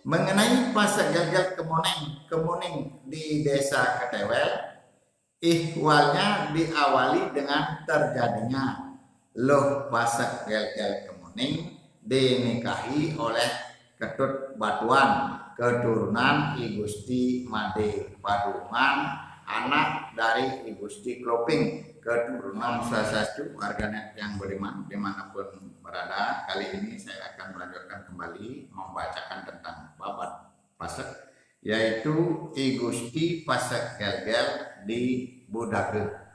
Mengenai pasak gagal kemuning di desa Ketewel, ihwalnya diawali dengan terjadinya loh pasak gagal kemuning dinikahi oleh Ketut Batuan, keturunan I Gusti Made Padungan, anak dari I Gusti Kloping, keturunan salah satu warganet yang beriman dimanapun berada. Kali ini saya akan melanjutkan kembali membacakan tentang babat pasak, yaitu I Gusti Pasak Gelgel di Budage.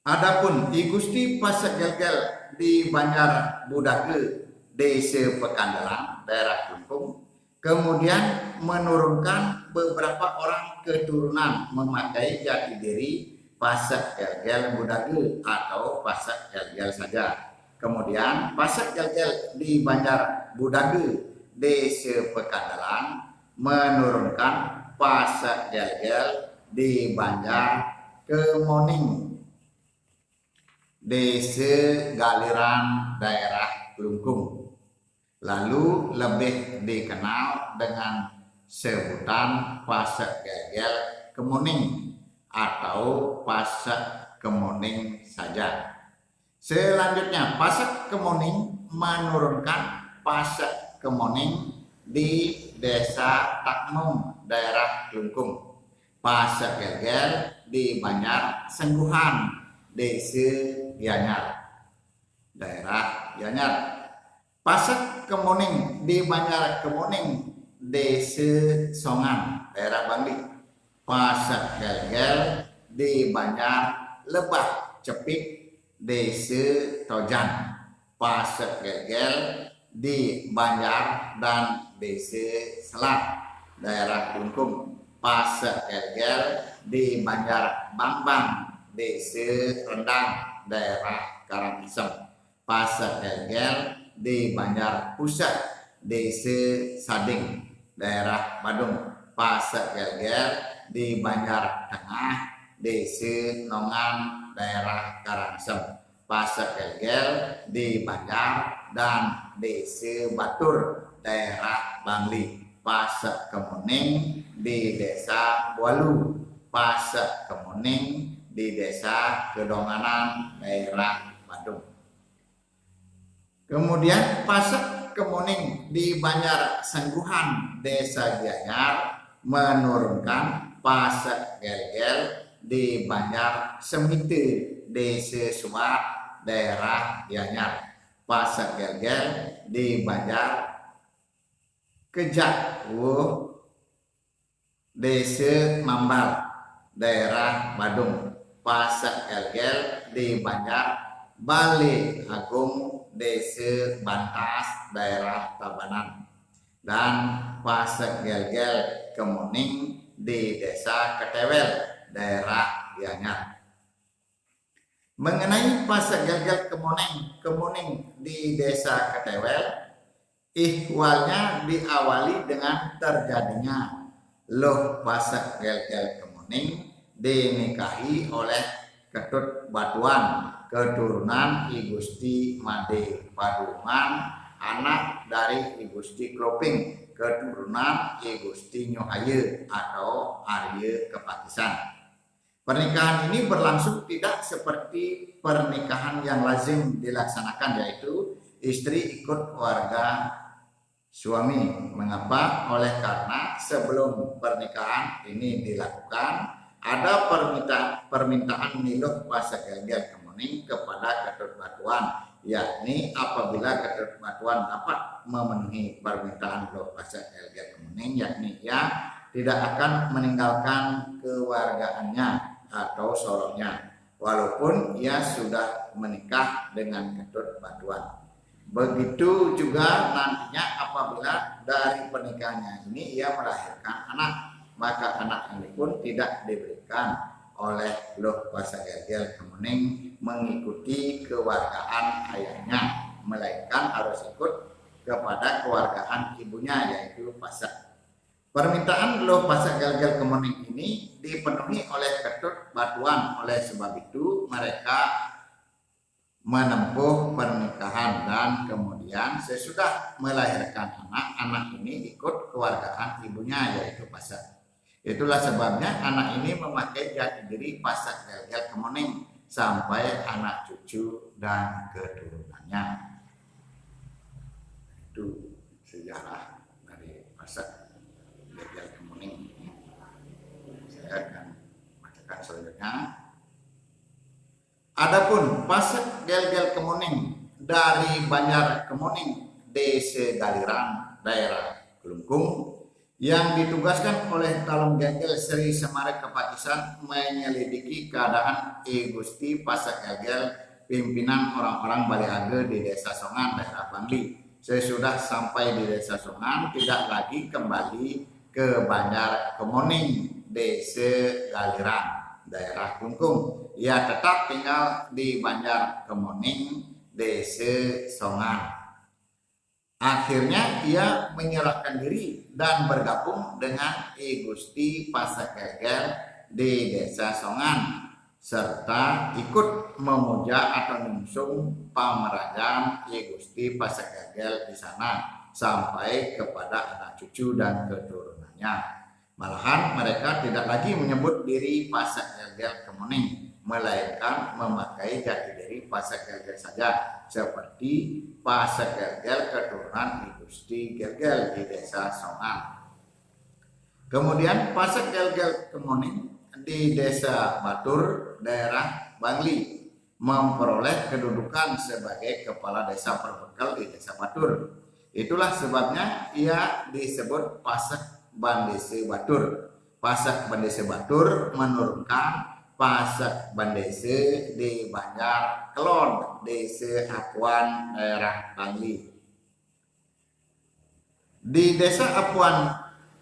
Adapun I Gusti Pasak Gelgel di Banjar Budage, Desa Pekandalan, daerah Lampung, kemudian menurunkan beberapa orang keturunan memakai jati diri Pasak Gelgel Budage atau Pasak Gelgel saja. Kemudian Pasak Gelgel di Banjar Budage, Desa Pekandalan, menurunkan Pasak Gelgel di Banjar Kemoning, Desa Galiran, daerah Klungkung, lalu lebih dikenal dengan sebutan Pasak Gelgel Kemuning atau Pasak Kemuning saja. Selanjutnya, Pasak Kemuning menurunkan Pasak Kemuning di Desa Taknung, daerah Klungkung. Pasak Gelgel di Banjar Sengguhan, Desa Gianyar, daerah Gianyar. Pasak Kemuning di Banjar Kemuning, Desa Songan, daerah Bangli. Pasak Gelgel di Banjar Lebah Cepik, Desa Tojan. Pasak Gelgel di Banjar dan Desa Selat, daerah Klungkung. Pasak Gelgel di Banjar Bangbang, Desa Rendang, daerah Karangasem. Pasak Gelgel di Banjar Pusat, Desa Sading, daerah Badung. Pasak Gelgel di Banjar Tengah, Desa Nongan, daerah Karangasem. Pasak Gelgel di Banjar dan Desa Batur, daerah Bangli. Pasak Kemuning di Desa Walu. Pasak Kemuning di Desa Kedonganan, daerah Badung. Kemudian Pasak Kemuning di Banjar Sengguhan, Desa Gianyar, menurunkan Pasak Gelgel di Banjar Semite, Desa Sumat, daerah Gianyar. Pasak Gelgel di Banjar Kejakwo, Desa Mambal, daerah Badung. Pasak Gelgel di Banjar Bale Agung, Desa Bantas, daerah Tabanan. Dan Pasak Gelgel Kemuning di Desa Ketewel, daerah Gianyar. Mengenai Pasak Gelgel Kemuning di Desa Ketewel, ihwalnya diawali dengan terjadinya loh Pasak Gelgel Kemuning dinikahi oleh Ketut Batuan, keturunan I Gusti Made Padungan, anak dari I Gusti Kloping, keturunan I Gusti Nyohaye atau Arye Kepakisan. Pernikahan ini berlangsung tidak seperti pernikahan yang lazim dilaksanakan, yaitu istri ikut warga suami. Mengapa? Oleh karena sebelum pernikahan ini dilakukan, ada permintaan niluh Pasak Gelgel Kemuning kepada Ketut Batuan, yakni apabila Ketut Batuan dapat memenuhi permintaan niluh Pasak Gelgel Kemuning, yakni ia tidak akan meninggalkan kewargaannya atau sorongnya walaupun ia sudah menikah dengan Ketut Batuan. Begitu juga nantinya apabila dari pernikahannya ini ia melahirkan anak, maka anak ini pun tidak diberikan oleh loh Pasak Gelgel Kemuning mengikuti kewargaan ayahnya, melainkan harus ikut kepada kewargaan ibunya, yaitu Pasak. Permintaan Loh Pasak Gel-Gel Kemuning ini dipenuhi oleh Ketut Batuan. Oleh sebab itu mereka menempuh pernikahan dan kemudian sesudah melahirkan anak ini ikut kewargaan ibunya yaitu Pasak. Itulah sebabnya anak ini memakai jati diri Pasak Gel-Gel Kemuning sampai anak cucu dan keturunannya. Itu sejarah dari Pasak Gel-Gel Kemuning. Saya akan bacakan selanjutnya. Adapun Pasak Gel-Gel Kemuning dari Banjar Kemuning, Desa Galiran, daerah Kelungkung, yang ditugaskan oleh Talung Gel-Gel Sri Semare Kepakisan menyelidiki keadaan Gusti Pasak Gel-Gel pimpinan orang-orang Baliage di Desa Songan, daerah Bangli. Sesudah sampai di Desa Songan, tidak lagi kembali ke Banjar Kemuning, Desa Galiran, daerah Kelungkung. Ia tetap tinggal di Banjar Kemuning, Desa Songan. Akhirnya ia menyerahkan diri dan bergabung dengan Gusti Pasak Gel-Gel di Desa Songan serta ikut memuja atau nyungsung pamerajan Gusti Pasak Gel-Gel di sana sampai kepada anak cucu dan keturunannya. Malahan mereka tidak lagi menyebut diri Pasak Gel-Gel Kemuning, melainkan memakai jati diri Pasak Gel-Gel saja, seperti Pasak Gel-Gel keturunan Gusti Gel-Gel di Desa Songan. Kemudian Pasak Gel-Gel Kemuning di Desa Batur, daerah Bangli, memperoleh kedudukan sebagai kepala desa perbekal di Desa Batur. Itulah sebabnya ia disebut Pasak Bandese Batur. Pasak Bandese Batur menurunkan Pasak Bandese di Banjar Kelon, Desa Apuan, daerah Bangli. Di Desa Apuan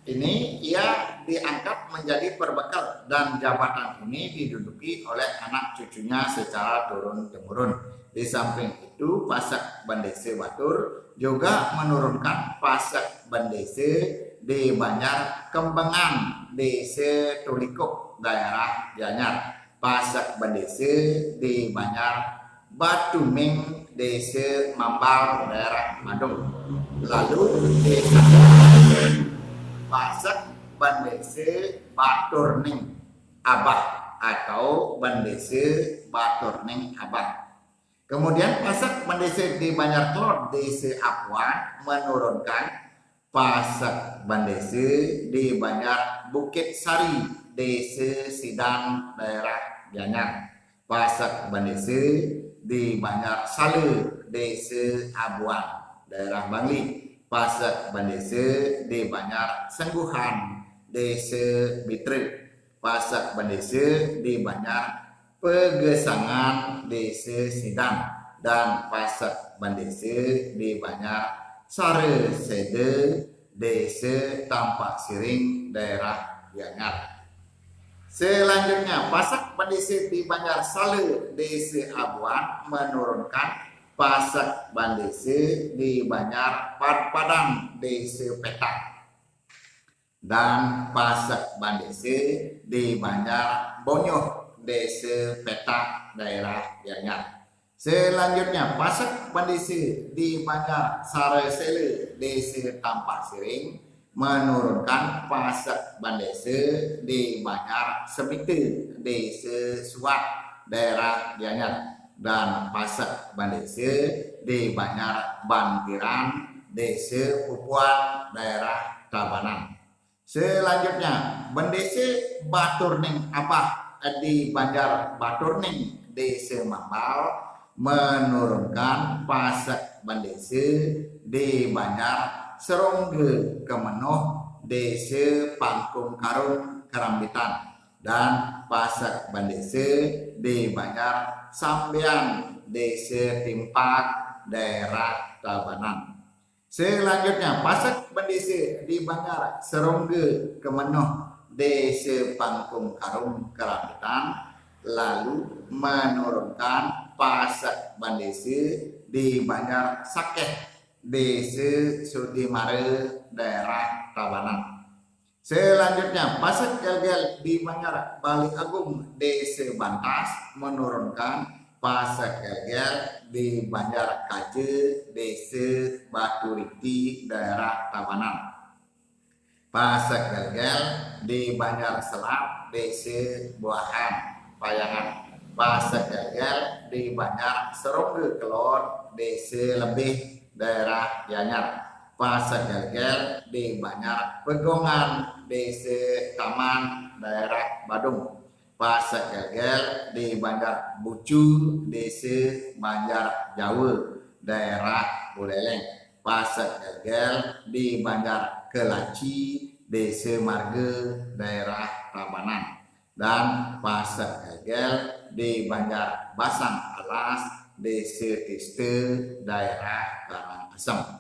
ini ia diangkat menjadi perbekal dan jabatan ini diduduki oleh anak cucunya secara turun-temurun. Di samping itu Pasak Bandese Batur juga menurunkan Pasak Bandese di Banjar Kembangan, Desa Tulikuk, daerah Gianyar. Pasak Bandese di Banjar Batuming, Desa Mambal, daerah Madung. Lalu Desa Pasak Bandese Baturning Abah atau Bandese Baturning Abah. Kemudian Pasak Bandese di Banjar Kelon, Desa Apuan menurunkan Pasak Bandese di Banjar Bukit Sari, Desa Sidang, daerah Gianyar. Pasak Bandese di Banjar Sale, Desa Abuan, daerah Bangli. Pasak Bandese di Banjar Sengguhan, Desa Bitre. Pasak Bandese di Banjar Pegesangan, Desa Sidang. Dan Pasak Bandese di Banjar Sare Sede, Desa Tampak Siring, daerah Gianyar. Selanjutnya Pasak Bandese di Banjar Sale, Desa Abuan menurunkan Pasak Bandese di Banjar Padang, Desa Petak. Dan Pasak Bandese di Banjar Bonyoh, Desa Petak, daerah Gianyar. Selanjutnya Pasak Bandese di Banjar Saresele, Desa Tampak Siring menurunkan Pasak Bandese di Banjar Semite, Desa Suat, daerah Gianyar. Dan Pasak Bandese di Banjar Bantiran, Desa Pupuan, daerah Tabanan. Selanjutnya Bandese Baturning Abah di Banjar Baturning, Desa Mambal menurunkan Pasak Bandese di Banjar Serongge Kemenuh, Desa Pangkung Karung, Kerambitan. Dan Pasak Bandese di Banjar Sambian, Desa Timpak, daerah Tabanan. Selanjutnya Pasak Bandese di Banjar Serongge Kemenuh, Desa Pangkung Karung, Kerambitan, lalu menurunkan Pasak Bandese di Banjar Sakeh, Desa Sudimare, daerah Tabanan. Selanjutnya, Pasek Gel-Gel di Banjar Bali Agung Desa Bantas menurunkan Pasek Gel-Gel di Banjar Kaje Desa Batu Riti daerah Tabanan. Pasek Gel-Gel di Banjar Selat Desa Buahan Payangan. Pasek Gel-Gel di Banjar Serongge Kelon Desa Lebih daerah Gianyar. Pasek Gel-Gel di Banjar Pegongan Desa Taman daerah Badung. Pasek Gel-Gel di Banjar Bucu Desa Banjar Jawa daerah Buleleng. Pasek Gel-Gel di Banjar Kelaci Desa Marga daerah Tabanan. Dan Pasek Gel-Gel di Banjar Basang Alas Desa Tiste daerah Karangasem.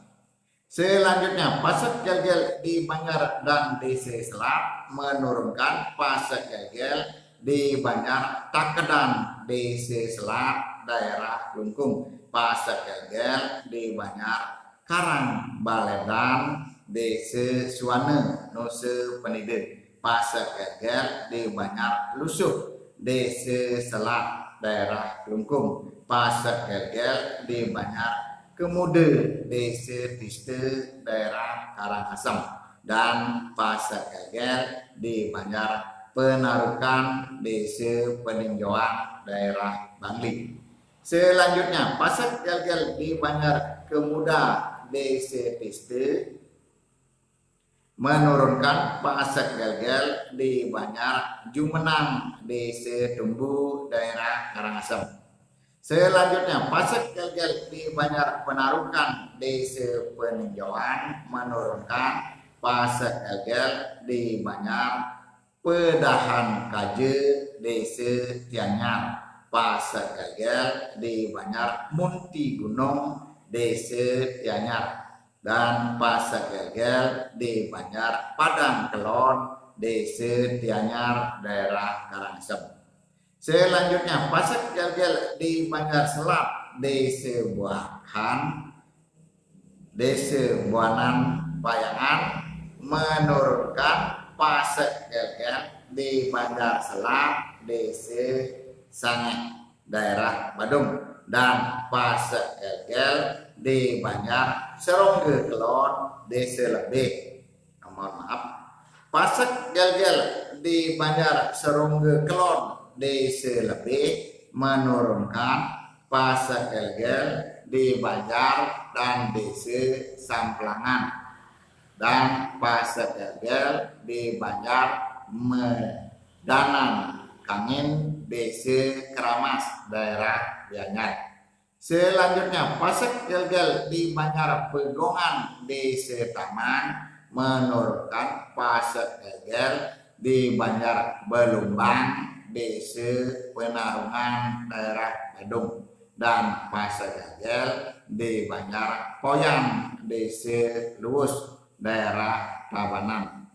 Selanjutnya, Pasek Gel-Gel di Banjar dan Desa Selat menurunkan Pasek Gel-Gel di Banjar Takedan Desa Selat daerah Klungkung. Pasek Gel-Gel di Banjar Karang Baledan Desa Suwana Nusa Penida. Pasek Gel-Gel di Banjar Lusuh Desa Selat daerah Klungkung. Pasek Gel-Gel di Banjar Kemude Desa Tiste daerah Karangasem. Dan Pasek Gel-Gel di Banjar Penarukan Desa Peninjauan daerah Bangli. Selanjutnya, Pasek Gel-Gel di Banjar Kemuda Desa Tiste menurunkan Pasek Gel-Gel di Banjar Jumenang Desa Tumbu daerah Karangasem. Selanjutnya, Pasek Gel-Gel di Banjar Penarukan Desa Peninjauan menurunkan Pasek Gel-Gel di Banjar Pedahan Kaje Desa Tianyar. Pasek Gel-Gel di Banjar Munti Gunung Desa Tianyar. Dan Pasek Gel-Gel di Banjar Padang Kelon Desa Tianyar daerah Karangasem. Selanjutnya, Pasek Gel-Gel di Banjar Selat Desa Buahan Desa Buanan Payangan menurunkan Pasek Gel-Gel di Banjar Selat Desa Sange daerah Badung. Dan Pasek Gel-Gel di Banjar Serongge Kelon Desa Lebih. Mohon maaf, Pasek Gel-Gel di Banjar Serongge Kelon Desa Lebih menurunkan Pasek Gel-Gel di Banjar dan Desa Samplangan. Dan Pasek Gel-Gel di Banjar Medanan Kangin Desa Keramas daerah Gianyar. Selanjutnya, Pasek Gel-Gel di Banjar Pegongan Desa Taman menurunkan Pasek Gel-Gel di Banjar Belumbang Desa Penarungan daerah Badung. Dan Pasek Gel-Gel di Banjar Poyang Desa Luwus daerah Tabanan.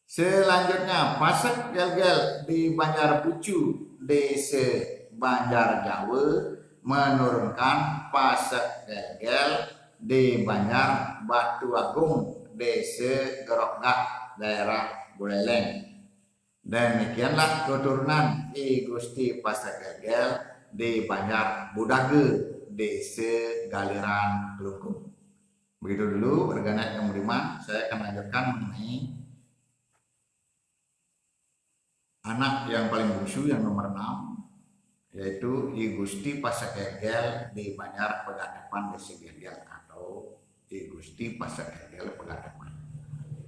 Selanjutnya, Pasek Gel-Gel di Banjar Bucu Desa Banjar Jawa menurunkan Pasek Gel-Gel di Banjar Batu Agung Desa Gerokgah daerah Buleleng. Demikianlah keturunan I Gusti Pasek Gel-Gel di Banjar Budage Desa Galiran Klungkung. Begitu dulu warganet yang beriman, saya akan lanjutkan mengenai anak yang paling bungsu yang nomor 6, yaitu I Gusti Pasek Gel-Gel di Banjar Pegadapan Desa Gel-Gel atau I Gusti Pasek Gel-Gel Pegadapan.